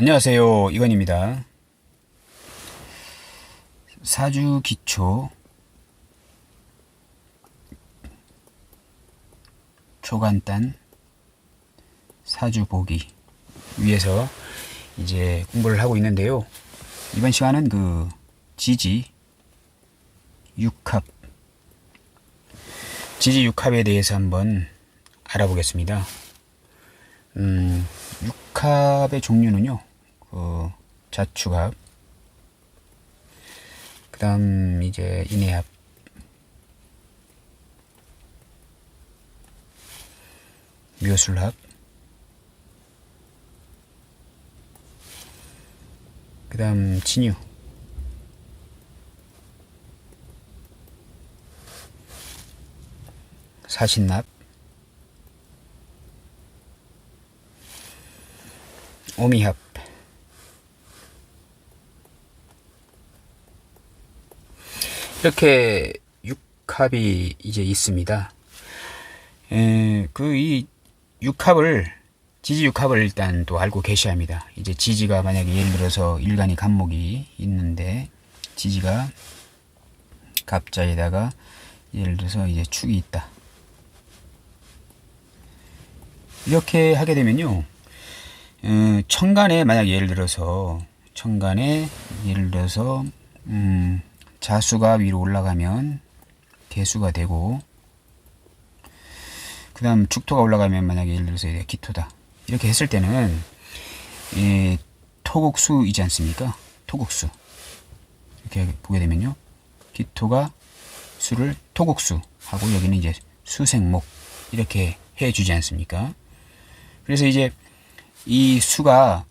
안녕하세요. 이건입니다. 사주 기초 초간단 사주 보기 위해서 이제 공부를 하고 있는데요. 이번 시간은 그 지지 육합 지지 육합에 대해서 한번 알아보겠습니다. 육합의 종류는요, 자축합, 그 다음 이제 인해합, 묘술합, 그 다음 진유, 사신납, 오미합, 이렇게 육합이 이제 있습니다. 이 육합을, 지지 육합을 일단 또 알고 계셔야 합니다. 이제 지지가 만약에 예를 들어서 일간이 갑목이 있는데 지지가 갑자에다가 예를 들어서 이제 축이 있다. 이렇게 하게 되면요, 천간에 만약 예를 들어서 자수가 위로 올라가면 개수가 되고, 그 다음 축토가 올라가면 만약에 예를 들어서 기토다. 이렇게 했을 때는 토국수이지 않습니까? 토국수. 이렇게 보게 되면요, 기토가 수를 토국수 하고 여기는 이제 수생목 이렇게 해주지 않습니까? 그래서 이제 이 수가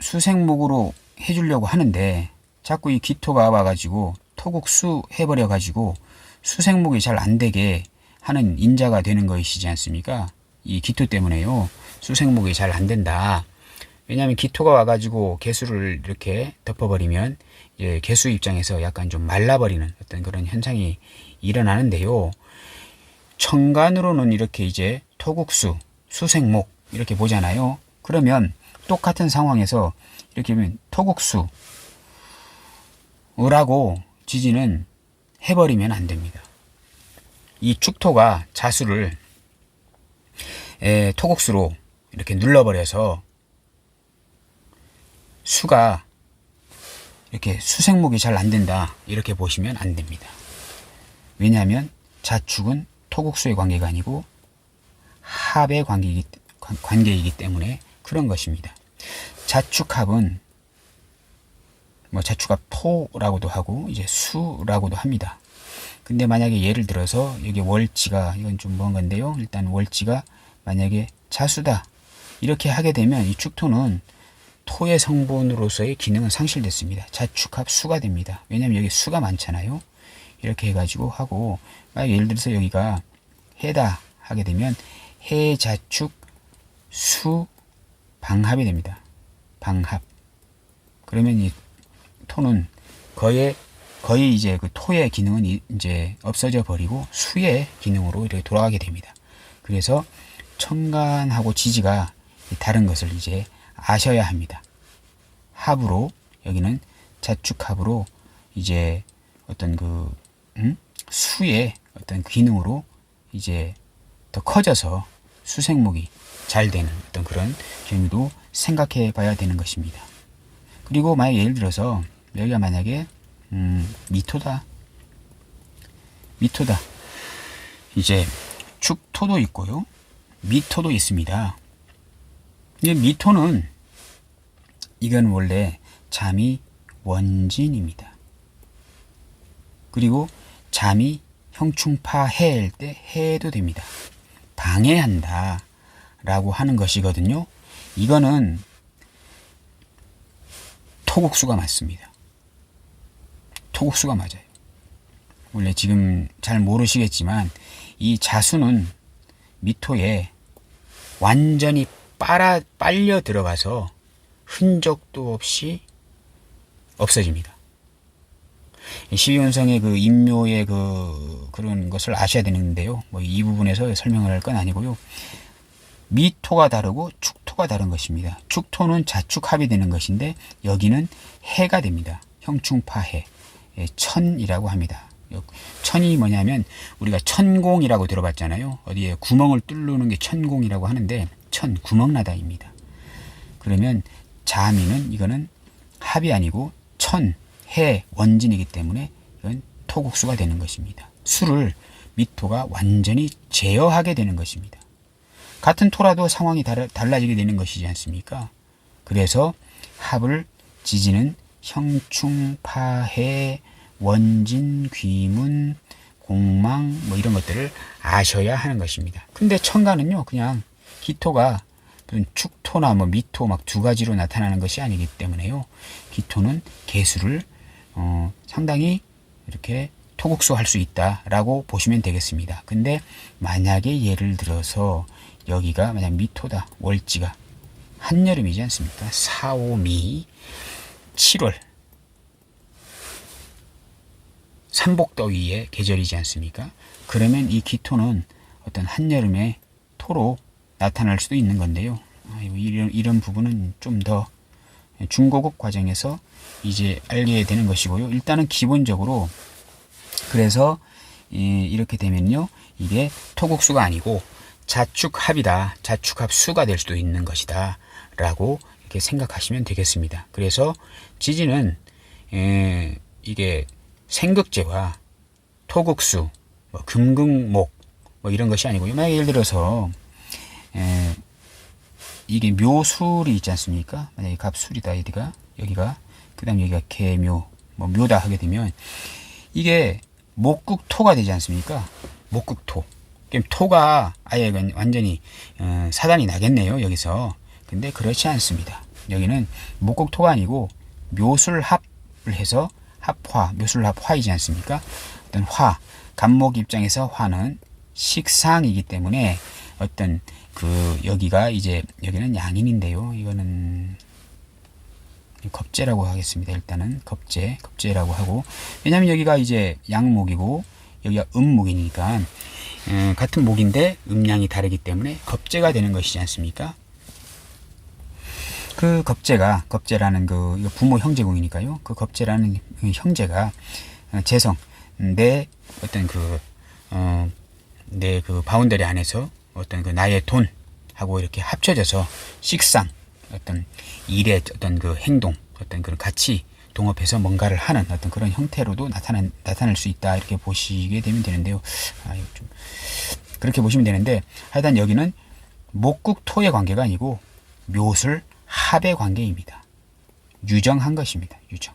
수생목으로 해주려고 하는데 자꾸 이 기토가 와가지고 토국수 해버려가지고 수생목이 잘 안되게 하는 인자가 되는 것이지 않습니까? 이 기토 때문에요, 수생목이 잘 안된다. 왜냐하면 기토가 와가지고 개수를 이렇게 덮어버리면 이제 개수 입장에서 약간 좀 말라버리는 어떤 그런 현상이 일어나는데요. 천간으로는 이렇게 이제 토국수, 수생목 이렇게 보잖아요. 그러면 똑같은 상황에서 이렇게 보면 토국수라고 지지는 해버리면 안 됩니다. 이 축토가 자수를 토국수로 이렇게 눌러버려서 수가 이렇게 수생목이 잘 안 된다 이렇게 보시면 안 됩니다. 왜냐하면 자축은 토국수의 관계가 아니고 합의 관계이기 때문에 그런 것입니다. 자축합은 뭐 자축합 토라고도 하고 이제 수라고도 합니다. 근데 만약에 예를 들어서 여기 월지가, 이건 좀 먼 건데요, 일단 월지가 만약에 자수다 이렇게 하게 되면 이 축토는 토의 성분으로서의 기능은 상실됐습니다. 자축합 수가 됩니다. 왜냐하면 여기 수가 많잖아요. 이렇게 해가지고 하고, 만약 예를 들어서 여기가 해다 하게 되면 해자축 수 방합이 됩니다. 방합. 그러면 이 토는 거의 이제 그 토의 기능은 이제 없어져 버리고 수의 기능으로 이렇게 돌아가게 됩니다. 그래서 천간하고 지지가 다른 것을 이제 아셔야 합니다. 합으로, 여기는 자축합으로 이제 어떤 수의 어떤 기능으로 이제 더 커져서 수생목이 잘 되는 어떤 그런 경우도 생각해 봐야 되는 것입니다. 그리고 만약 예를 들어서 여기가 만약에 미토다. 이제 축토도 있고요, 미토도 있습니다. 이제 미토는 이건 원래 잠이 원진입니다. 그리고 잠이 형충파해일 때 해도 됩니다. 방해한다 라고 하는 것이거든요. 이거는 토국수가 맞습니다. 토국수가 맞아요. 원래 지금 잘 모르시겠지만 이 자수는 미토에 완전히 빨려 들어가서 흔적도 없이 없어집니다. 12운성의 그 인묘의 그런 것을 아셔야 되는데요. 뭐 이 부분에서 설명을 할 건 아니고요. 미토가 다르고 축토가 축토가 다른 것입니다. 축토는 자축합이 되는 것인데 여기는 해가 됩니다. 형충파해, 천이라고 합니다. 천이 뭐냐면 우리가 천공이라고 들어봤잖아요. 어디에 구멍을 뚫는 게 천공이라고 하는데 천, 구멍나다입니다. 그러면 자미는 이거는 합이 아니고 천, 해, 원진이기 때문에 이건 토국수가 되는 것입니다. 수를 미토가 완전히 제어하게 되는 것입니다. 같은 토라도 상황이 달라지게 되는 것이지 않습니까? 그래서 합을 지지는 형충파해, 원진, 귀문, 공망 뭐 이런 것들을 아셔야 하는 것입니다. 근데 천간은요 그냥 기토가 무슨 축토나 뭐 미토 막 두 가지로 나타나는 것이 아니기 때문에요. 기토는 개수를 상당히 이렇게 토국수 할 수 있다라고 보시면 되겠습니다. 근데 만약에 예를 들어서 여기가 만약 미토다, 월지가 한여름이지 않습니까? 4, 5, 미, 7월 삼복더위의 계절이지 않습니까? 그러면 이 기토는 어떤 한여름의 토로 나타날 수도 있는 건데요. 이런 부분은 좀 더 중고급 과정에서 이제 알게 되는 것이고요. 일단은 기본적으로 그래서 이렇게 되면요. 이게 토국수가 아니고 자축합이다. 자축합수가 될 수도 있는 것이다. 라고 이렇게 생각하시면 되겠습니다. 그래서 지지는 이게 생극제와 토국수, 뭐 금극목 뭐 이런 것이 아니고요. 만약 예를 들어서 이게 묘술이 있지 않습니까? 만약에 갑술이다 여기가 그 다음 여기가 개묘 뭐 묘다 하게 되면 이게 목극토가 되지 않습니까? 목극토. 그럼 토가 아예 완전히 사단이 나겠네요 여기서. 근데 그렇지 않습니다. 여기는 목극토가 아니고 묘술합을 해서 합화, 묘술합화이지 않습니까? 어떤 화, 간목 입장에서 화는 식상이기 때문에 어떤 여기가 이제 여기는 양인인데요. 이거는 겁재라고 하겠습니다. 일단은 겁재라고 하고, 왜냐하면 여기가 이제 양목이고 여기가 음목이니까 같은 목인데 음양이 다르기 때문에 겁재가 되는 것이지 않습니까? 그 겁재라는 이거 부모 형제궁이니까요. 그 겁재라는 형제가 재성 내 어떤 내 바운더리 안에서 어떤 나의 돈하고 이렇게 합쳐져서 식상 어떤 일의 어떤 행동 어떤 그런 가치 동업해서 뭔가를 하는 어떤 그런 형태로도 나타날 수 있다 이렇게 보시게 되면 되는데요. 좀 그렇게 보시면 되는데 하여간 여기는 목극토의 관계가 아니고 묘술 합의 관계입니다. 유정한 것입니다. 유정.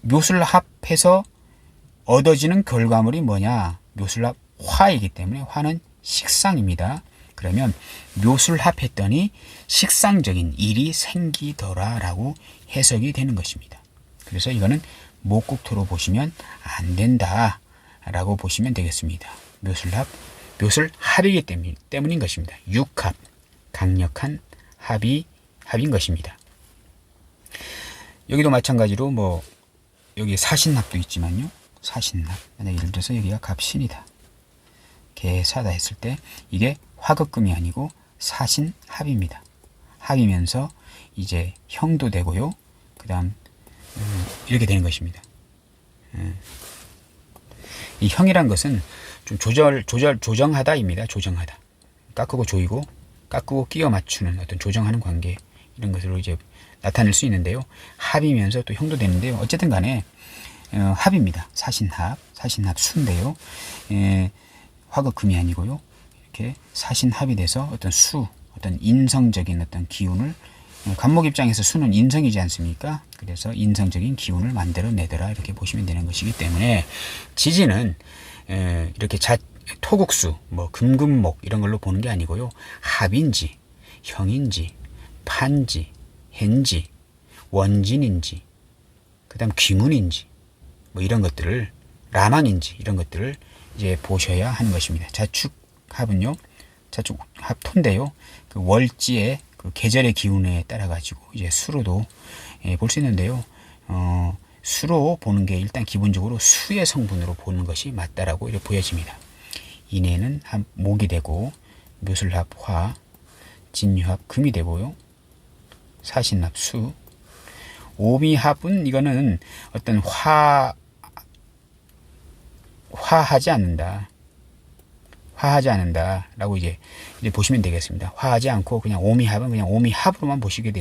묘술 합해서 얻어지는 결과물이 뭐냐? 묘술 합 화이기 때문에 화는 식상입니다. 그러면 묘술 합했더니 식상적인 일이 생기더라라고 해석이 되는 것입니다. 그래서 이거는 목극토로 보시면 안 된다라고 보시면 되겠습니다. 묘술 합이기 때문인 것입니다. 육합, 강력한 합인 것입니다. 여기도 마찬가지로 뭐 여기 사신합도 있지만요. 사신합. 만약 예를 들어서 여기가 갑신이다. 개사다 했을 때 이게 화극금이 아니고 사신합입니다. 합이면서 이제 형도 되고요. 그 다음 이렇게 되는 것입니다. 이 형이란 것은 좀 조정하다입니다. 조정하다. 깎고 조이고 깎고 끼워 맞추는 어떤 조정하는 관계 이런 것으로 이제 나타낼 수 있는데요. 합이면서 또 형도 되는데요. 어쨌든 간에 합입니다. 사신합 수인데요. 화극금이 아니고요. 이렇게 사신합이 돼서 어떤 어떤 인성적인 어떤 기운을 간목 입장에서 수는 인성이지 않습니까? 그래서 인성적인 기운을 만들어내더라 이렇게 보시면 되는 것이기 때문에 지지는 이렇게 토국수, 뭐 금금목 이런 걸로 보는 게 아니고요. 합인지, 형인지, 판지, 해인지, 원진인지, 그다음 귀문인지, 뭐 이런 것들을 라망인지 이런 것들을 이제 보셔야 하는 것입니다. 자축합은요, 자축합 토인데요. 그 월지의 그 계절의 기운에 따라 가지고 이제 수로도 볼 수 있는데요. 수로 보는 게 일단 기본적으로 수의 성분으로 보는 것이 맞다라고 이렇게 보여집니다. 인해는 목이 되고 묘술합 화, 진유합 금이 되고요. 사신합 수. 오미합은 이거는 어떤 화하지 않는다. 화하지 않는다라고 이제 보시면 되겠습니다. 화하지 않고 그냥 오미합은 그냥 오미합으로만 보시게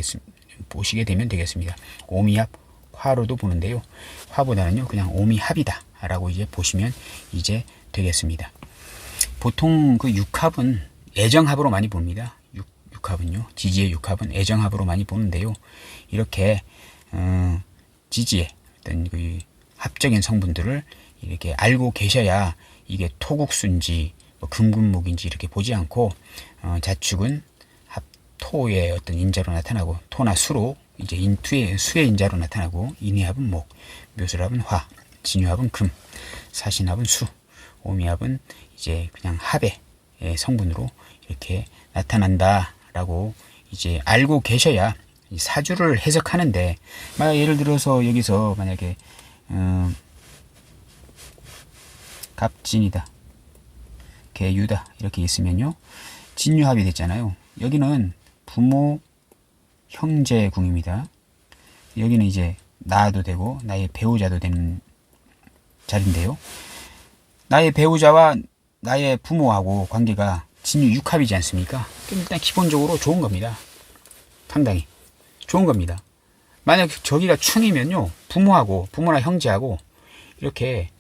되면 되겠습니다. 오미합 화로도 보는데요. 화보다는요 그냥 오미합이다라고 이제 보시면 이제 되겠습니다. 보통 그 육합은 애정합으로 많이 봅니다. 육합은요, 지지의 육합은 애정합으로 많이 보는데요. 이렇게 지지의 어떤 그 합적인 성분들을 이렇게 알고 계셔야 이게 토국수인지 뭐 금금목인지 이렇게 보지 않고 자축은 토의 어떤 인자로 나타나고 토나 수로 이제 수의 인자로 나타나고 인이합은 목, 묘술합은 화, 진유합은 금, 사신합은 수, 오미합은 이제 그냥 합의 성분으로 이렇게 나타난다라고 이제 알고 계셔야 사주를 해석하는데, 만약 예를 들어서 여기서 만약에 갑진이다, 개유다 이렇게 있으면요, 진유합이 됐잖아요. 여기는 부모 형제 궁입니다. 여기는 이제 나도 되고 나의 배우자도 되는 자리인데요. 나의 배우자와 나의 부모하고 관계가 진유 육합이지 않습니까? 일단 기본적으로 좋은 겁니다. 상당히 좋은 겁니다. 만약 저기가 충이면요, 부모나 형제하고 이렇게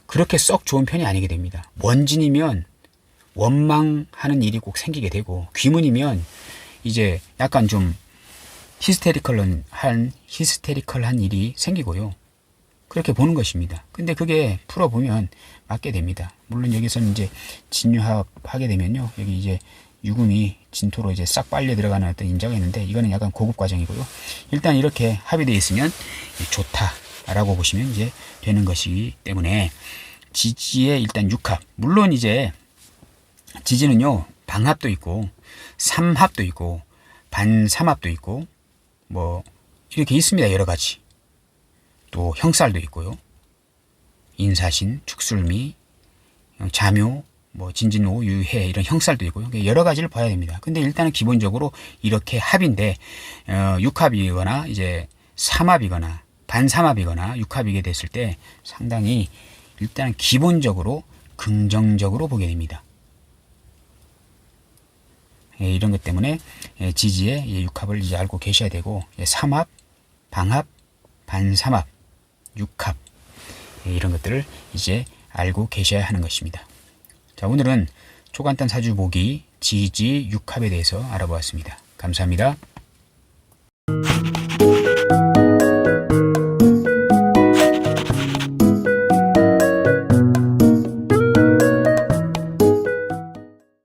그렇게 썩 좋은 편이 아니게 됩니다. 원진이면 원망하는 일이 꼭 생기게 되고, 귀문이면 이제 약간 좀 히스테리컬한 일이 생기고요. 그렇게 보는 것입니다. 근데 그게 풀어보면 맞게 됩니다. 물론 여기서는 이제 진유합 하게 되면요, 여기 이제 유금이 진토로 이제 싹 빨려 들어가는 어떤 인자가 있는데, 이거는 약간 고급 과정이고요. 일단 이렇게 합이 되어 있으면 좋다라고 보시면 이제 되는 것이기 때문에, 지지의 일단 육합, 물론 이제 지지는요 방합도 있고 삼합도 있고 반삼합도 있고 뭐 이렇게 있습니다. 여러 가지. 또 형살도 있고요. 인사신, 축술미, 자묘, 뭐 진진오, 유해 이런 형살도 있고요. 여러 가지를 봐야 됩니다. 근데 일단은 기본적으로 이렇게 합인데, 육합이거나 이제 삼합이거나 반삼합이거나 육합이게 됐을 때 상당히 일단 기본적으로 긍정적으로 보게 됩니다. 이런 것 때문에 지지의 육합을 이제 알고 계셔야 되고, 삼합, 방합, 반삼합, 육합 이런 것들을 이제 알고 계셔야 하는 것입니다. 자, 오늘은 초간단 사주 보기 지지 육합에 대해서 알아보았습니다. 감사합니다.